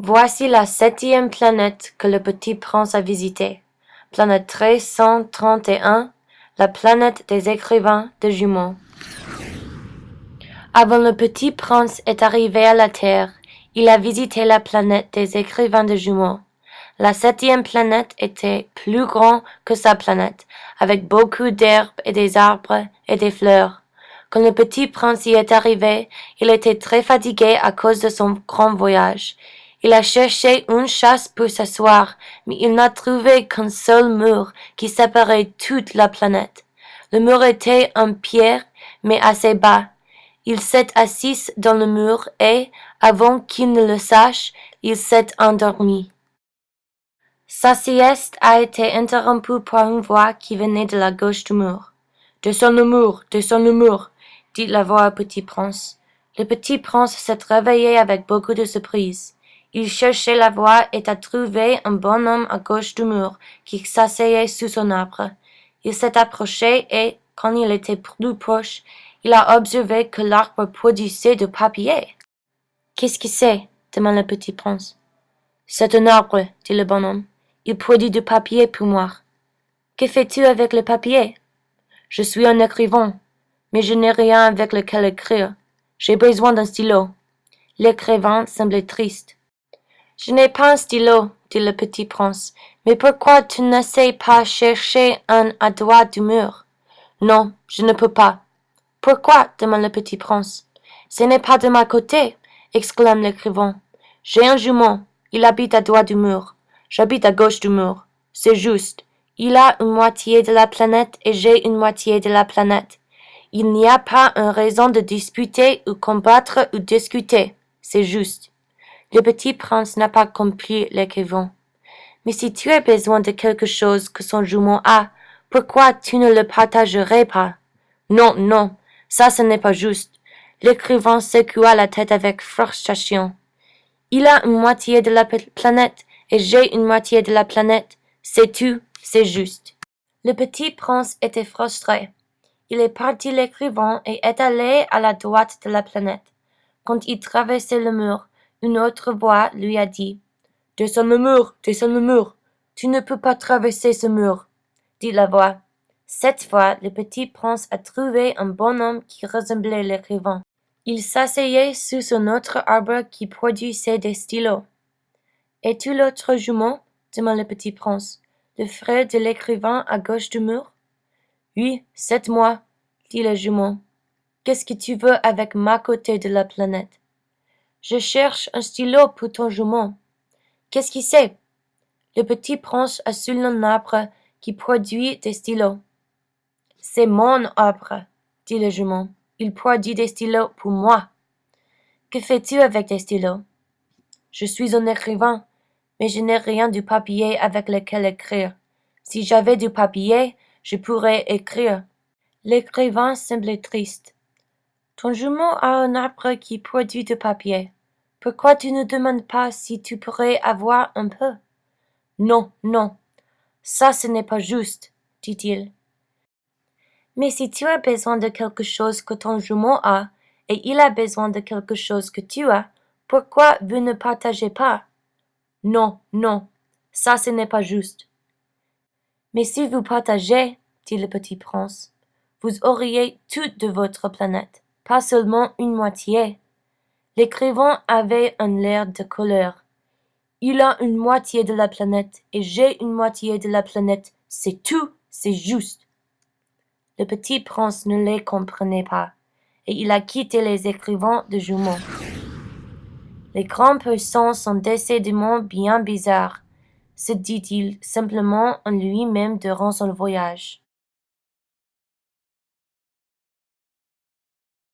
Voici la 7e planète que le Petit Prince a visitée. Planète 1331, la planète des écrivains de jumeaux. Avant le Petit Prince est arrivé à la Terre, il a visité la planète des écrivains de jumeaux. La 7e planète était plus grande que sa planète, avec beaucoup d'herbes et des arbres et des fleurs. Quand le Petit Prince y est arrivé, il était très fatigué à cause de son grand voyage. Il a cherché une chaise pour s'asseoir, mais il n'a trouvé qu'un seul mur qui séparait toute la planète. Le mur était en pierre, mais assez bas. Il s'est assis dans le mur et, avant qu'il ne le sache, il s'est endormi. Sa sieste a été interrompue par une voix qui venait de la gauche du mur. « Descends le mur !» dit la voix au Petit Prince. Le Petit Prince s'est réveillé avec beaucoup de surprise. Il cherchait la voie et a trouvé un bonhomme à gauche du mur qui s'asseyait sous son arbre. Il s'est approché et, quand il était plus proche, il a observé que l'arbre produisait du papier. « Qu'est-ce que c'est ?» demanda le Petit Prince. « C'est un arbre, » dit le bonhomme. « Il produit du papier pour moi. »« Que fais-tu avec le papier ?»« Je suis un écrivain, mais je n'ai rien avec lequel écrire. J'ai besoin d'un stylo. » L'écrivain semblait triste. « Je n'ai pas un stylo, » dit le Petit Prince, « mais pourquoi tu n'essayes pas chercher un à droite du mur ?»« Non, je ne peux pas. »« Pourquoi ?» demanda le Petit Prince. « Ce n'est pas de ma côté, » exclame l'écrivain. « J'ai un jumeau, il habite à droite du mur. J'habite à gauche du mur. C'est juste. Il a une moitié de la planète et j'ai une moitié de la planète. Il n'y a pas une raison de disputer ou combattre ou discuter. C'est juste. » Le Petit Prince n'a pas compris l'écrivain. « Mais si tu as besoin de quelque chose que son jumeau a, pourquoi tu ne le partagerais pas ?»« Non, non, ça ce n'est pas juste. » L'écrivain secoua la tête avec frustration. « Il a une moitié de la planète et j'ai une moitié de la planète. C'est tout, c'est juste. » Le Petit Prince était frustré. Il est parti l'écrivain et est allé à la droite de la planète. Quand il traversait le mur, une autre voix lui a dit « Descends le mur, tu ne peux pas traverser ce mur. » dit la voix. Cette fois, le Petit Prince a trouvé un bonhomme qui ressemblait à l'écrivain. Il s'asseyait sous un autre arbre qui produisait des stylos. « Es-tu l'autre jumeau ?» demanda le Petit Prince, le frère de l'écrivain à gauche du mur. « Oui, c'est moi, » dit le jumeau. « Qu'est-ce que tu veux avec ma côté de la planète ?»« Je cherche un stylo pour ton jumeau. »« Qu'est-ce que c'est ?» Le Petit Prince a sous un arbre qui produit des stylos. « C'est mon arbre, » dit le jumeau. « Il produit des stylos pour moi. »« Que fais-tu avec des stylos ?»« Je suis un écrivain, mais je n'ai rien du papier avec lequel écrire. Si j'avais du papier, je pourrais écrire. » L'écrivain semblait triste. « Ton jumeau a un arbre qui produit du papier. Pourquoi tu ne demandes pas si tu pourrais avoir un peu ? » « Non, non, ça ce n'est pas juste, » dit-il. « Mais si tu as besoin de quelque chose que ton jumeau a, et il a besoin de quelque chose que tu as, pourquoi vous ne partagez pas ? » « Non, non, ça ce n'est pas juste. »« Mais si vous partagez, » dit le Petit Prince, « vous auriez tout de votre planète, pas seulement une moitié. » L'écrivain avait un air de colère. « Il a une moitié de la planète et j'ai une moitié de la planète. C'est tout, c'est juste. » Le Petit Prince ne les comprenait pas, et il a quitté les écrivains de jumeaux. Les grands persans sont décidément bien bizarres, se dit-il simplement en lui-même durant son voyage.